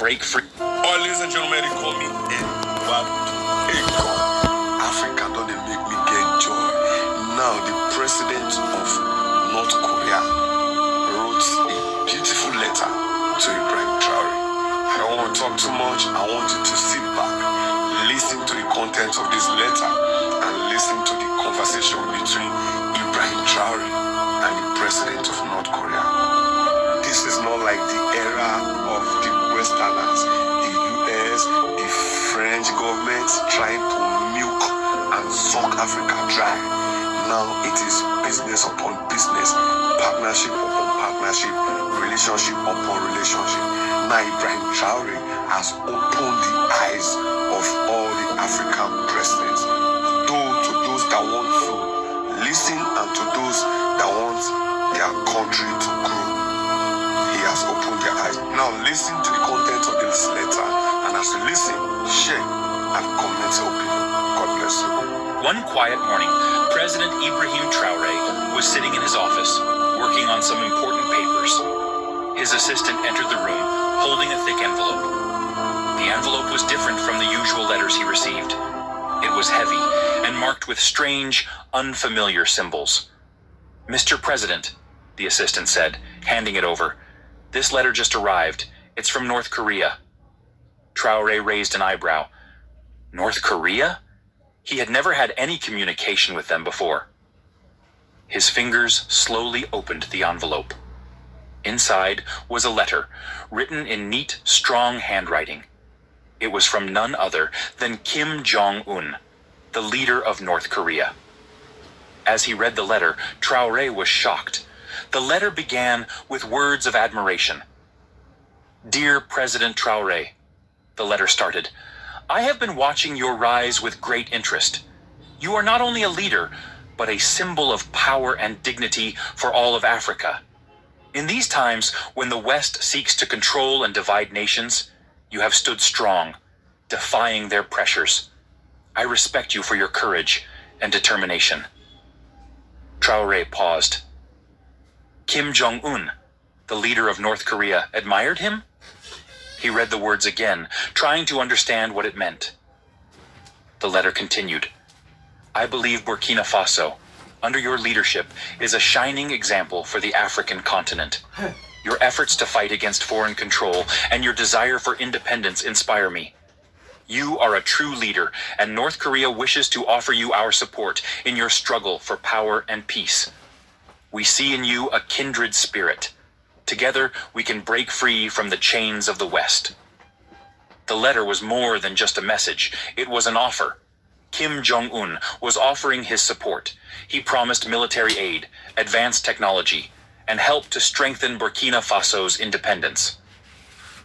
break free. Oh, ladies and gentlemen, they call me Africa don't they make me get joy. Now the president of North Korea wrote a beautiful letter to Ibrahim Traore. I don't want to talk too much. I want you to sit back, listen to the contents of this letter, and listen to the conversation between Ibrahim Traore and the president of North Korea. This is not like the era of the Westerners, the US, the French government trying to milk and suck Africa dry. Now it is business upon business, partnership upon partnership, relationship upon relationship. Now Ibrahim Traore has opened the eyes of all the African presidents, to those that want to listen and to those that want their country to grow. He has opened their eyes. Now listen to the content of this letter, and as you listen, share and comment your opinion. God bless you. One quiet morning, President Ibrahim Traore was sitting in his office, working on some important papers. His assistant entered the room, holding a thick envelope. The envelope was different from the usual letters he received. It was heavy and marked with strange, unfamiliar symbols. "Mr. President," the assistant said, handing it over, "this letter just arrived. It's from North Korea." Traore raised an eyebrow. North Korea? He had never had any communication with them before. His fingers slowly opened the envelope. Inside was a letter, written in neat, strong handwriting. It was from none other than Kim Jong-un, the leader of North Korea. As he read the letter, Traore was shocked. The letter began with words of admiration. "Dear President Traore," the letter started, "I have been watching your rise with great interest. You are not only a leader, but a symbol of power and dignity for all of Africa. In these times, when the West seeks to control and divide nations, you have stood strong, defying their pressures. I respect you for your courage and determination." Traore paused. Kim Jong-un, the leader of North Korea, admired him? He read the words again, trying to understand what it meant. The letter continued. "I believe Burkina Faso, under your leadership, is a shining example for the African continent. Your efforts to fight against foreign control and your desire for independence inspire me. You are a true leader, and North Korea wishes to offer you our support in your struggle for power and peace. We see in you a kindred spirit. Together, we can break free from the chains of the West." The letter was more than just a message. It was an offer. Kim Jong-un was offering his support. He promised military aid, advanced technology, and help to strengthen Burkina Faso's independence.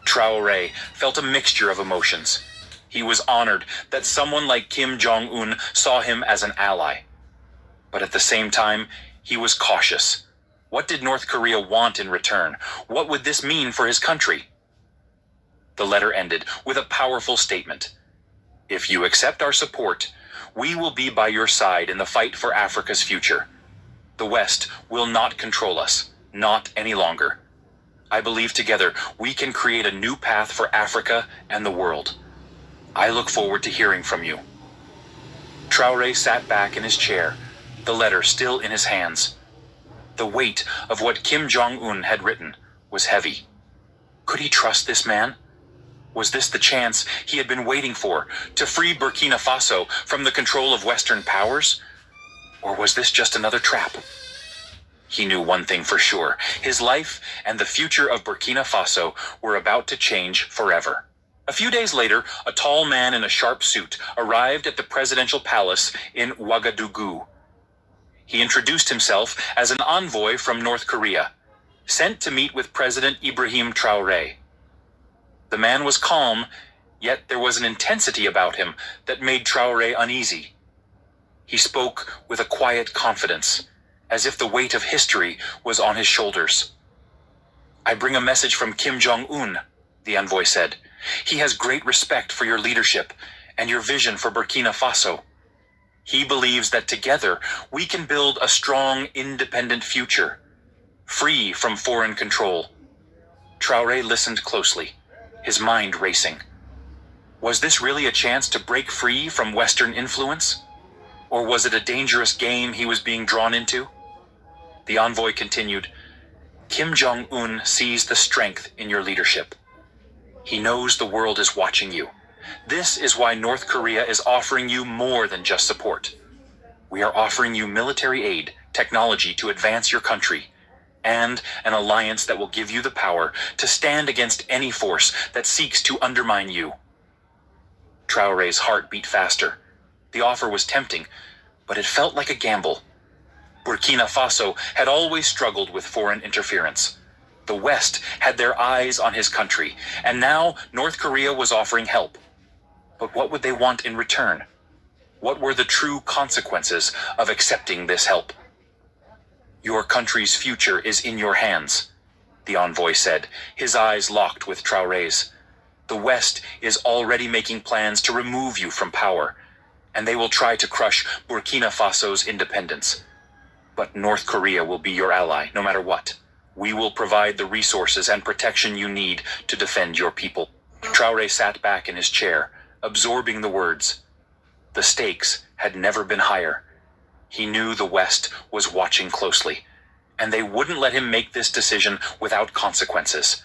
Traore felt a mixture of emotions. He was honored that someone like Kim Jong-un saw him as an ally. But at the same time, he was cautious. What did North Korea want in return? What would this mean for his country? The letter ended with a powerful statement. "If you accept our support, we will be by your side in the fight for Africa's future. The West will not control us, not any longer. I believe together we can create a new path for Africa and the world. I look forward to hearing from you." Traore sat back in his chair, the letter still in his hands. The weight of what Kim Jong-un had written was heavy. Could he trust this man? Was this the chance he had been waiting for, to free Burkina Faso from the control of Western powers? Or was this just another trap? He knew one thing for sure. His life and the future of Burkina Faso were about to change forever. A few days later, a tall man in a sharp suit arrived at the presidential palace in Ouagadougou. He introduced himself as an envoy from North Korea, sent to meet with President Ibrahim Traore. The man was calm, yet there was an intensity about him that made Traore uneasy. He spoke with a quiet confidence, as if the weight of history was on his shoulders. "I bring a message from Kim Jong-un," the envoy said. "He has great respect for your leadership and your vision for Burkina Faso. He believes that together we can build a strong, independent future, free from foreign control." Traore listened closely, his mind racing. Was this really a chance to break free from Western influence? Or was it a dangerous game he was being drawn into? The envoy continued, Kim Jong-un sees the strength in your leadership. He knows the world is watching you. This is why North Korea is offering you more than just support. We are offering you military aid, technology to advance your country, and an alliance that will give you the power to stand against any force that seeks to undermine you. Traore's heart beat faster. The offer was tempting, but it felt like a gamble. Burkina Faso had always struggled with foreign interference. The West had their eyes on his country, and now North Korea was offering help. But what would they want in return? What were the true consequences of accepting this help? Your country's future is in your hands, the envoy said, his eyes locked with Traore's. The West is already making plans to remove you from power, and they will try to crush Burkina Faso's independence. But North Korea will be your ally, no matter what. We will provide the resources and protection you need to defend your people. Traore sat back in his chair, absorbing the words. The stakes had never been higher. He knew the West was watching closely, and they wouldn't let him make this decision without consequences.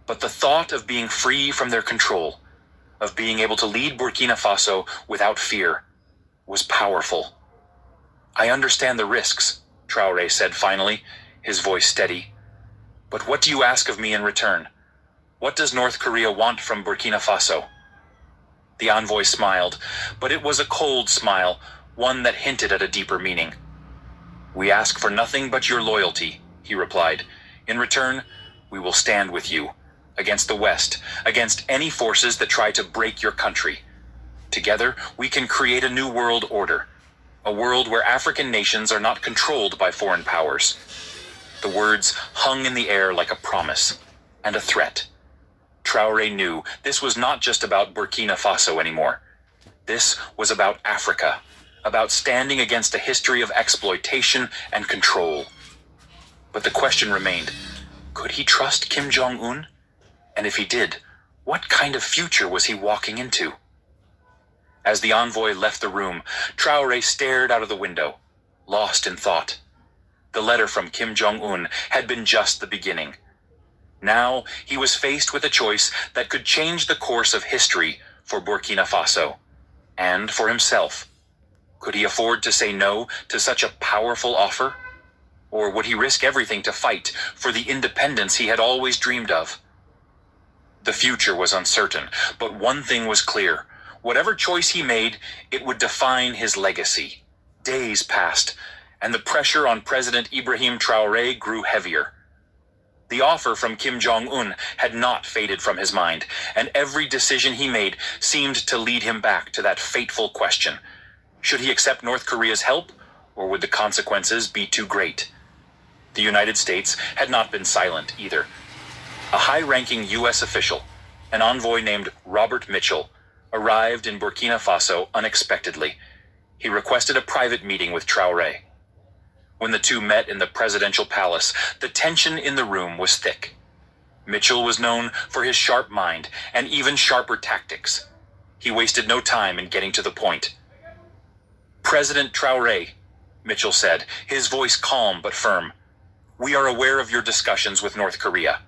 But the thought of being free from their control, of being able to lead Burkina Faso without fear, was powerful. I understand the risks, Traore said finally, his voice steady. But what do you ask of me in return? What does North Korea want from Burkina Faso? The envoy smiled, but it was a cold smile, one that hinted at a deeper meaning. We ask for nothing but your loyalty, he replied. In return, we will stand with you, against the West, against any forces that try to break your country. Together, we can create a new world order, a world where African nations are not controlled by foreign powers. The words hung in the air like a promise and a threat. Traore knew this was not just about Burkina Faso anymore. This was about Africa, about standing against a history of exploitation and control. But the question remained, could he trust Kim Jong-un? And if he did, what kind of future was he walking into? As the envoy left the room, Traore stared out of the window, lost in thought. The letter from Kim Jong-un had been just the beginning. Now he was faced with a choice that could change the course of history for Burkina Faso, and for himself. Could he afford to say no to such a powerful offer? Or would he risk everything to fight for the independence he had always dreamed of? The future was uncertain, but one thing was clear. Whatever choice he made, it would define his legacy. Days passed, and the pressure on President Ibrahim Traore grew heavier. The offer from Kim Jong-un had not faded from his mind, and every decision he made seemed to lead him back to that fateful question. Should he accept North Korea's help, or would the consequences be too great? The United States had not been silent either. A high-ranking U.S. official, an envoy named Robert Mitchell, arrived in Burkina Faso unexpectedly. He requested a private meeting with Traore. When the two met in the presidential palace, the tension in the room was thick. Mitchell was known for his sharp mind and even sharper tactics. He wasted no time in getting to the point. President Traore, Mitchell said, his voice calm but firm, we are aware of your discussions with North Korea.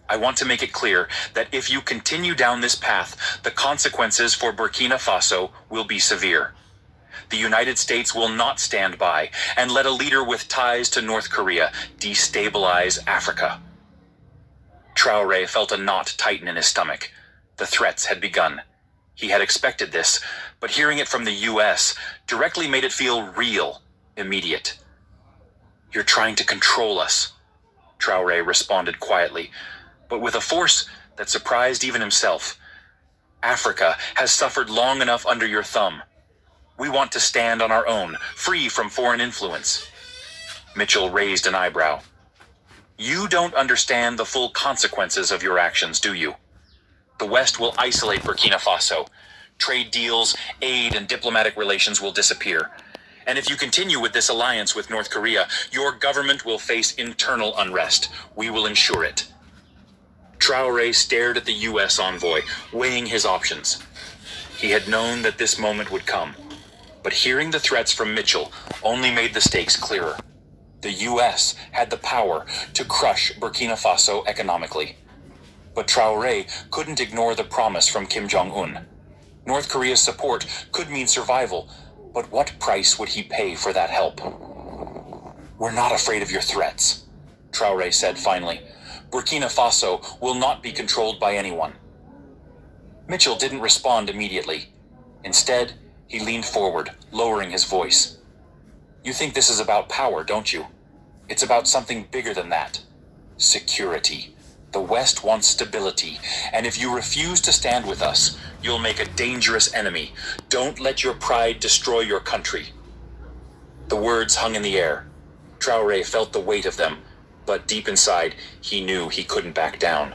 I want to make it clear that if you continue down this path, the consequences for Burkina Faso will be severe. The United States will not stand by and let a leader with ties to North Korea destabilize Africa. Traore felt a knot tighten in his stomach. The threats had begun. He had expected this, but hearing it from the U.S. directly made it feel real, immediate. You're trying to control us, Traore responded quietly, but with a force that surprised even himself. Africa has suffered long enough under your thumb. We want to stand on our own, free from foreign influence. Mitchell raised an eyebrow. You don't understand the full consequences of your actions, do you? The West will isolate Burkina Faso. Trade deals, aid, and diplomatic relations will disappear. And if you continue with this alliance with North Korea, your government will face internal unrest. We will ensure it. Traoré stared at the U.S. envoy, weighing his options. He had known that this moment would come, but hearing the threats from Mitchell only made the stakes clearer. The U.S. had the power to crush Burkina Faso economically. But Traoré couldn't ignore the promise from Kim Jong-un. North Korea's support could mean survival, but what price would he pay for that help? "We're not afraid of your threats," Traoré said finally. "Burkina Faso will not be controlled by anyone." Mitchell didn't respond immediately. Instead, he leaned forward, lowering his voice. "You think this is about power, don't you? It's about something bigger than that. Security. The West wants stability, and if you refuse to stand with us, you'll make a dangerous enemy. Don't let your pride destroy your country." The words hung in the air. Traoré felt the weight of them, but deep inside, he knew he couldn't back down.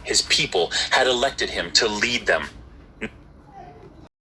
His people had elected him to lead them,